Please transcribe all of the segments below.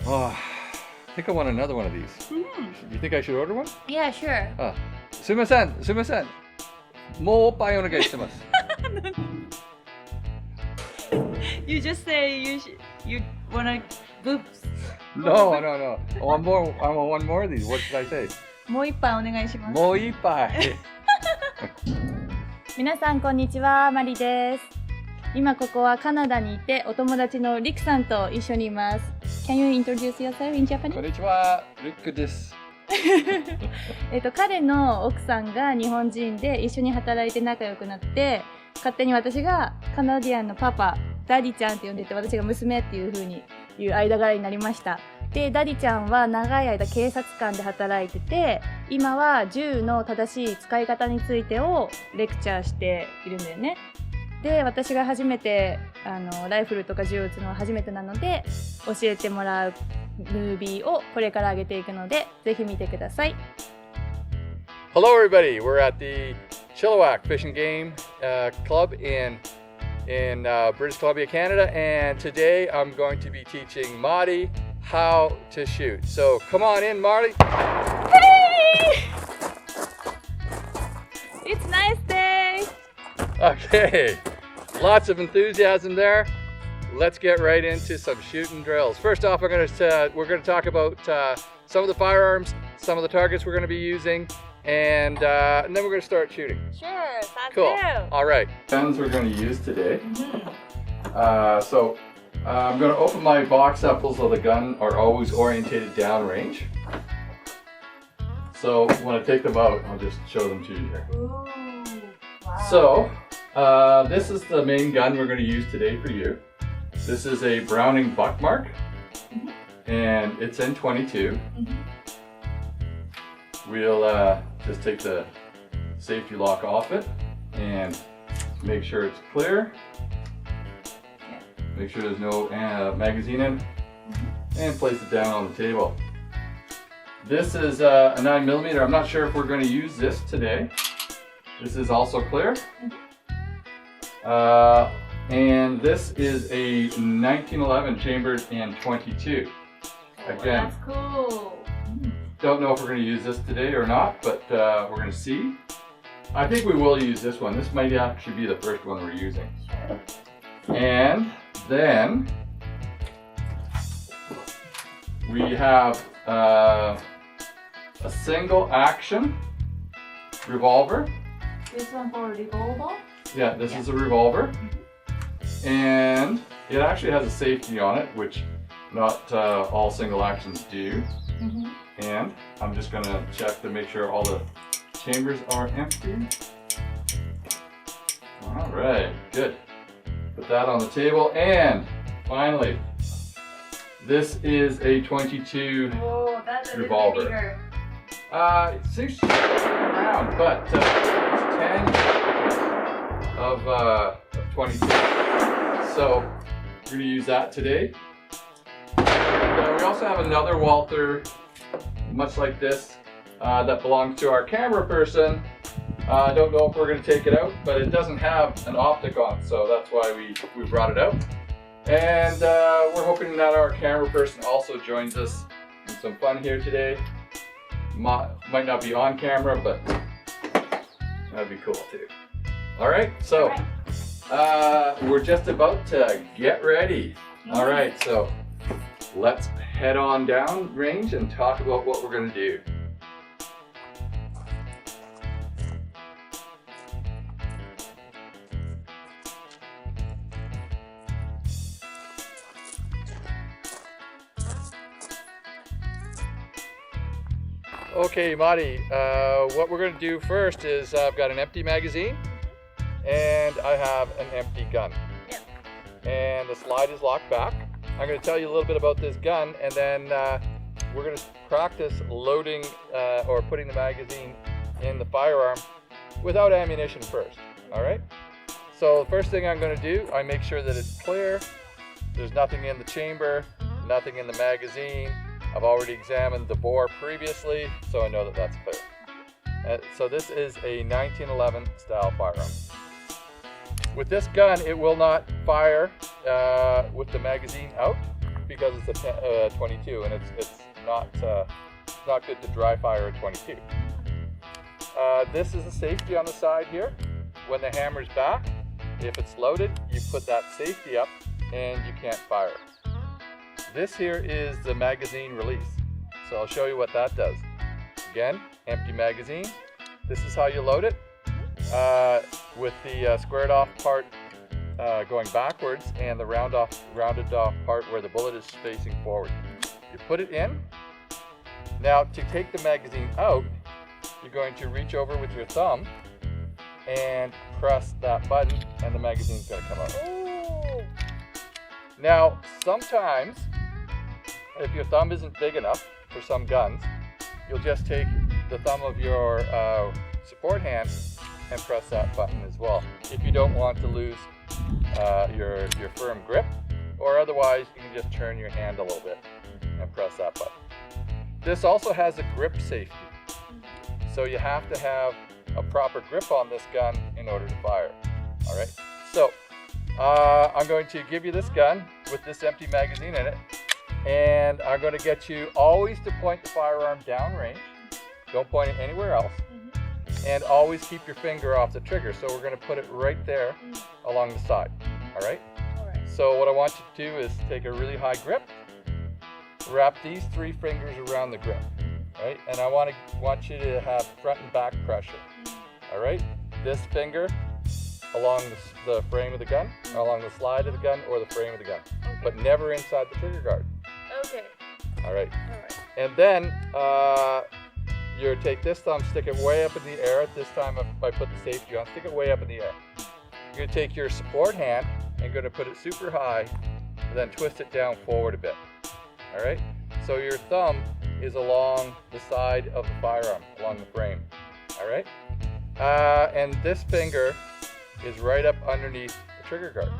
Oh, I think I want another one of these. You think I should order one? Yeah, sure. すいません、すいません。もうおっぱいお願いしてます。You just say you wanna boobs. No. One more. I want one more of these. What should I say? もう一杯お願いします。もう一杯。皆さんこんにちは、マリです。今ここはカナダにいてお友達のリクさんと一緒にいます。Can you introduce yourself in Japanese? こんにちは、リックです。彼の奥さんが日本人で一緒に働いて仲良くなって、勝手に私がカナディアンのパパ、ダディちゃんって呼んでて、私が娘っていう風に言う間柄になりました。で、ダディちゃんは長い間警察官で働いてて、今は銃の正しい使い方についてをレクチャーしているんだよね。で、私が初めてライフルとか銃を撃つのは初めてなので、教えてもらうムービーをこれから上げていくので、ぜひ見てください。Hello everybody, we're at the Chilliwack Fish and Game Club in British Columbia, Canada, and today I'm going to be teaching Marty how to shoot. So come on in, Marty. Hey! It's a nice day. Okay, lots of enthusiasm there. Let's get right into some shooting drills. First off, we're going to talk about some of the firearms, some of the targets we're going to be using, and then we're going to start shooting. Sure, sounds Cool. good. All right. Guns we're going to use today. So I'm going to open my box up so the gun are always orientated downrange. So when I take them out, I'll just show them to you here. Ooh, wow. So this is the main gun we're going to use today for you. This is a Browning Buckmark, and it's in 22. We'll just take the safety lock off it and make sure it's clear. Make sure there's no magazine in, and place it down on the table. This is a 9mm. I'm not sure if we're going to use this today. This is also clear. And this is a 1911 chambered in 22. Again, That's cool. don't know if we're going to use this today or not, but we're going to see. I think we will use this one. This might actually be the first one we're using. And then we have a single action revolver. This one for revolver? Yeah, this is a revolver. And it actually has a safety on it, which not all single actions do. And I'm just going to check to make sure all the chambers are empty. All right, good. Put that on the table. And finally, this is a 22 that's a revolver. little bigger. It seems to be around, but it's 10 of 22. So we're going to use that today. And we also have another Walther, much like this, that belongs to our camera person. I don't know if we're going to take it out, but it doesn't have an optic on, so that's why we brought it out. And we're hoping that our camera person also joins us in some fun here today. Might not be on camera, but that'd be cool too. All right, so we're just about to get ready. All right, so let's head on down range and talk about what we're going to do. Okay, Marty, what we're going to do first is I've got an empty magazine and I have an empty gun. Yep. And the slide is locked back. I'm going to tell you a little bit about this gun, and then we're going to practice loading or putting the magazine in the firearm without ammunition first. All right? So the first thing I'm going to do, I make sure that it's clear. There's nothing in the chamber, nothing in the magazine. I've already examined the bore previously, so I know that that's clear. So this is a 1911 style firearm. With this gun, it will not fire with the magazine out. because it's a 22, and it's not good to dry fire a 22. This is a safety on the side here. When the hammer's back, if it's loaded, you put that safety up and you can't fire. This here is the magazine release. So I'll show you what that does. Again, empty magazine. This is how you load it. With the squared off part going backwards and the rounded off part where the bullet is facing forward. You put it in. Now to take the magazine out, you're going to reach over with your thumb and press that button and the magazine's going to come out. Ooh. Now sometimes if your thumb isn't big enough for some guns, you'll just take the thumb of your support hand and press that button as well if you don't want to lose your firm grip, or otherwise you can just turn your hand a little bit and press that button. This also has a grip safety, so you have to have a proper grip on this gun in order to fire. Alright, so I'm going to give you this gun with this empty magazine in it, and I'm going to get you always to point the firearm downrange. Don't point it anywhere else. And always keep your finger off the trigger. So we're going to put it right there along the side. Alright? So what I want you to do is take a really high grip, wrap these 3 fingers around the grip. Right? And I want you to have front and back pressure. Alright? This finger along the frame of the gun, along the slide of the gun, or the frame of the gun. But never inside the trigger guard. Okay. Alright? And then you take this thumb, stick it way up in the air. This time if I put the safety on, stick it way up in the air. You're going to take your support hand and going to put it super high, and then twist it down forward a bit. Alright? So your thumb is along the side of the firearm, along the frame. Alright? And this finger is right up underneath the trigger guard.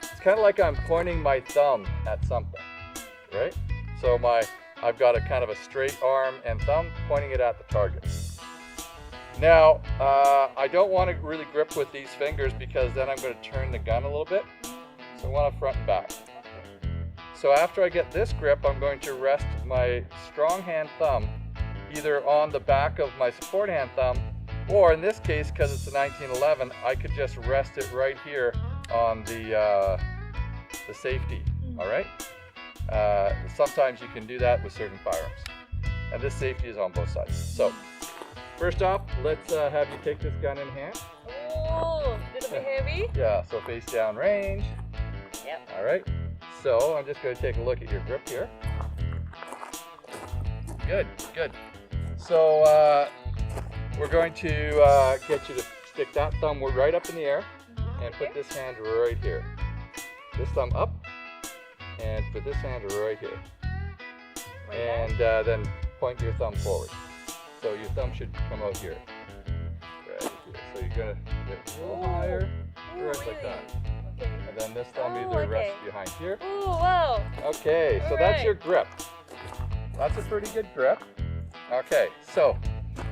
It's kind of like I'm pointing my thumb at something. Right? So I've got a kind of a straight arm and thumb pointing it at the target. Now, I don't want to really grip with these fingers because then I'm going to turn the gun a little bit. So I want to front and back. So after I get this grip, I'm going to rest my strong hand thumb either on the back of my support hand thumb, or in this case, because it's a 1911, I could just rest it right here on the safety. All right? Sometimes you can do that with certain firearms, and this safety is on both sides. So first off, let's have you take this gun in hand. Oh, a little bit heavy. Yeah, so face down range. Yep. All right, so I'm just going to take a look at your grip here. Good. So we're going to get you to stick that thumb right up in the air and put this hand right here. This thumb up, and put this hand right here. And then point your thumb forward. So your thumb should come out here. Right here. So you're going to get a little higher, right like that. Okay. And then this thumb either rests behind here. Oh, wow. Okay, so that's your grip. That's a pretty good grip. Okay, so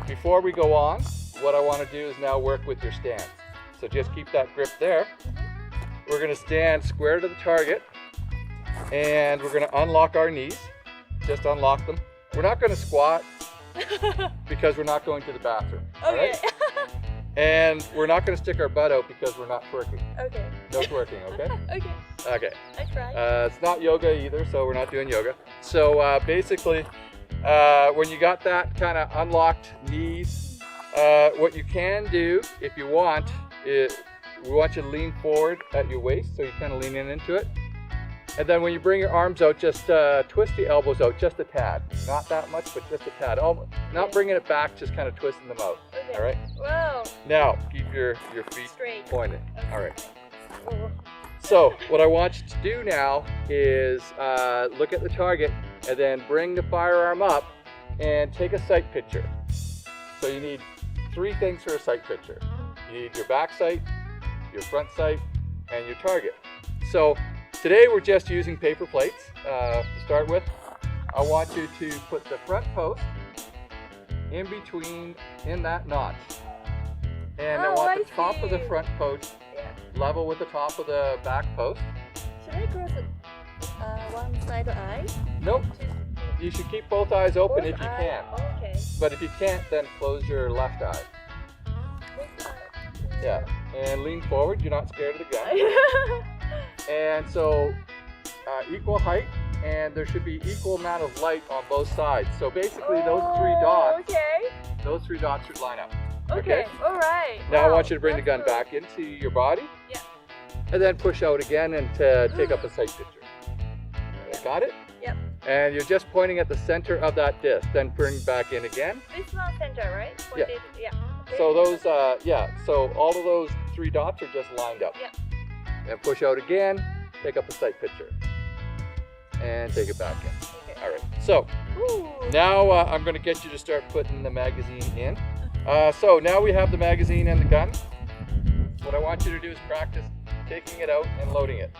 before we go on, what I want to do is now work with your stance. So just keep that grip there. We're going to stand square to the target, and we're going to unlock our knees. Just unlock them. We're not going to squat because we're not going to the bathroom. Okay. Right? And we're not going to stick our butt out because we're not twerking. Okay. No twerking, okay? Okay. Okay. I tried. It's not yoga either, so we're not doing yoga. So basically, when you got that kind of unlocked knees, what you can do, if you want, is we want you to lean forward at your waist, so you kind of lean into it. And then when you bring your arms out, just twist the elbows out just a tad. Not that much, but just a tad. Not bringing it back, just kind of twisting them out. Okay. All right? Wow. Now, keep your feet Straight. pointed. Okay. All right. Oh. So what I want you to do now is look at the target and then bring the firearm up and take a sight picture. So you need 3 things for a sight picture. You need your back sight, your front sight, and your target. So today we're just using paper plates to start with. I want you to put the front post in between in that notch. And I want the top of the front post level with the top of the back post. Should I cross it? one side eye. Nope. You should keep both eyes open if you can. Okay. But if you can't, then close your left eye. Yeah. And lean forward. You're not scared of the gun. And so equal height, and there should be equal amount of light on both sides. So basically those three dots should line up. Okay. All right. Now I want you to bring the gun back into your body. Yeah. And then push out again and take up a sight picture. Got it? Yep. And you're just pointing at the center of that disc. Then bring back in again. This one center, right? Yeah. Yeah. So those, so all of those three dots are just lined up. Yep. And push out again, take up a sight picture. And take it back in. Okay. All right, so now I'm going to get you to start putting the magazine in. So now we have the magazine and the gun. What I want you to do is practice taking it out and loading it.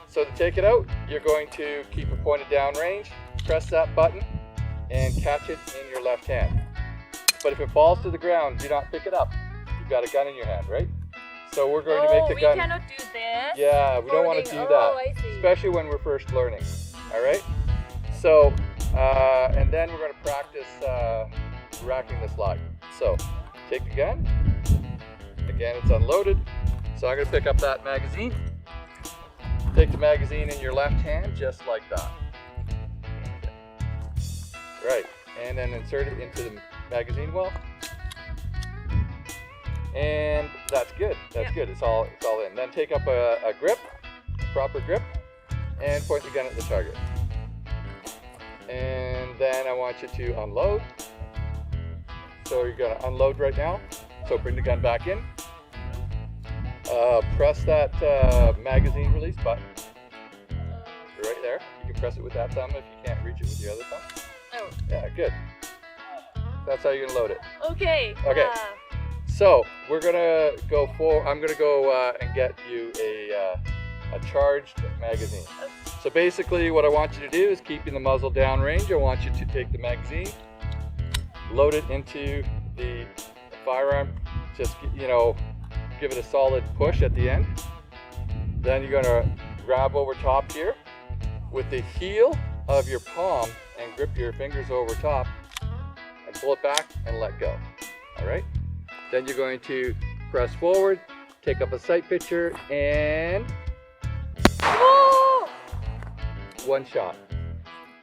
So to take it out, you're going to keep it pointed down range, press that button, and catch it in your left hand. But if it falls to the ground, do not pick it up. You've got a gun in your hand, right? So we're going to make the gun. We cannot do this. Yeah, we don't want to do that, I see. especially when we're first learning. All right. So, and then we're going to practice racking the slide. So, take the gun. Again, it's unloaded. So I'm going to pick up that magazine. Take the magazine in your left hand, just like that. Right, and then insert it into the magazine well. And that's good. That's good. It's all in. Then take up a grip, proper grip, and point the gun at the target. And then I want you to unload. So you're going to unload right now. So bring the gun back in. Press that magazine release button. Right there. You can press it with that thumb if you can't reach it with your other thumb. Oh. Yeah, good. That's how you're going to load it. Okay. Okay. So we're gonna go I'm gonna go and get you a charged magazine. So basically what I want you to do is keeping the muzzle downrange. I want you to take the magazine, load it into the firearm, just give it a solid push at the end. Then you're gonna grab over top here with the heel of your palm and grip your fingers over top and pull it back and let go. All right? Then you're going to press forward, take up a sight picture, and one shot.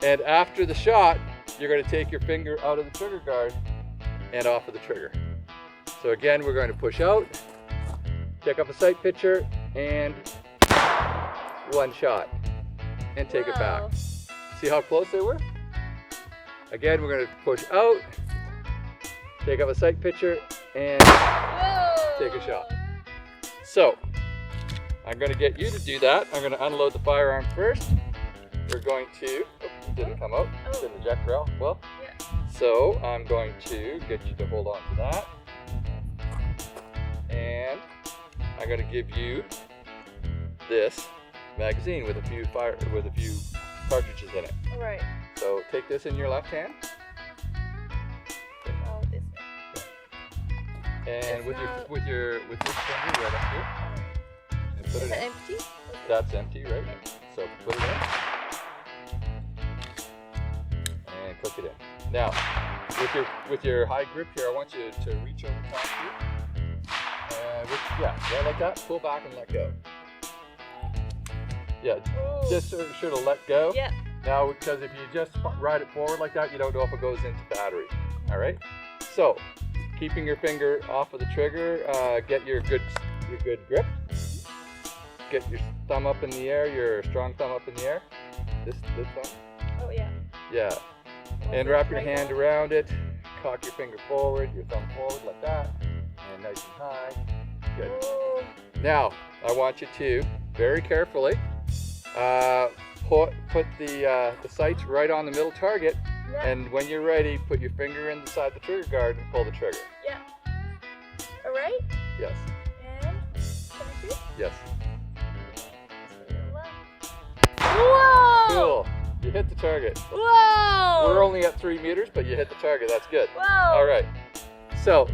And after the shot, you're going to take your finger out of the trigger guard and off of the trigger. So again, we're going to push out, take up a sight picture, and one shot. And take it back. See how close they were? Again, we're going to push out, take up a sight picture, and take a shot. So, I'm going to get you to do that. I'm going to unload the firearm first. We're going to, it didn't come out, didn't eject well. So, I'm going to get you to hold on to that. And I'm going to give you this magazine with a few cartridges in it. All right. So, take this in your left hand. And with this finger right up here, and put it in. Empty? That's empty, right? So put it in, and click it in. Now, with your high grip here, I want you to reach over top here, and right like that. Pull back and let go. Yeah, just sure to let go. Yeah. Now, because if you just ride it forward like that, you don't know if it goes into battery. All right. So, keeping your finger off of the trigger, get your good grip. Get your thumb up in the air, your strong thumb up in the air. This thumb. Oh yeah. Yeah. And wrap your hand around it. Cock your finger forward, your thumb forward like that, and nice and high. Good. Ooh. Now, I want you to very carefully put the sights right on the middle target. Yeah. And when you're ready, put your finger inside the trigger guard and pull the trigger. Yeah. All right. Yes. And can I shoot? Yes. Whoa! Cool. You hit the target. Whoa! We're only at 3 meters, but you hit the target. That's good. Whoa! All right. So,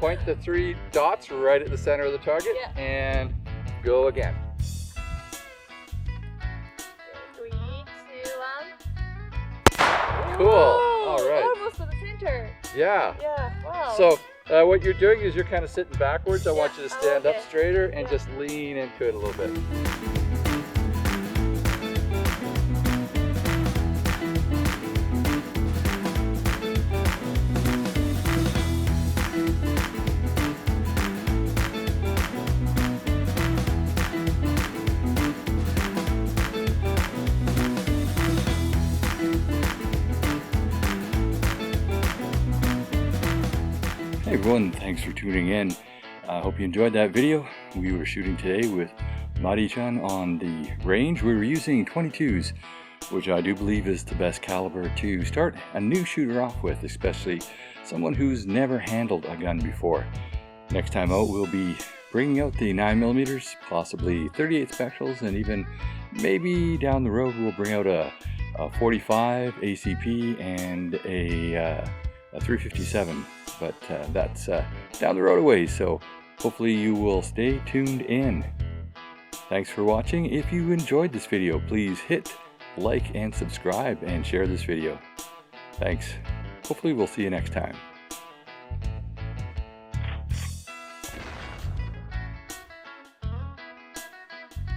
point the 3 dots right at the center of the target and go again. cool. Oh, All right. Almost to the center. Yeah. Yeah. Wow. So what you're doing is you're kind of sitting backwards. I want you to stand up okay. straighter and Yeah. just lean into it a little bit. Hey everyone, thanks for tuning in. I hope you enjoyed that video. We were shooting today with Mari-chan on the range. We were using 22s, which I do believe is the best caliber to start a new shooter off with, especially someone who's never handled a gun before. Next time out, we'll be bringing out the 9mm, possibly 38 specials, and even maybe down the road we'll bring out a 45 ACP and a 357. But that's down the road a ways, so hopefully you will stay tuned in. Thanks for watching. If you enjoyed this video, please hit like and subscribe and share this video. Thanks. Hopefully we'll see you next time.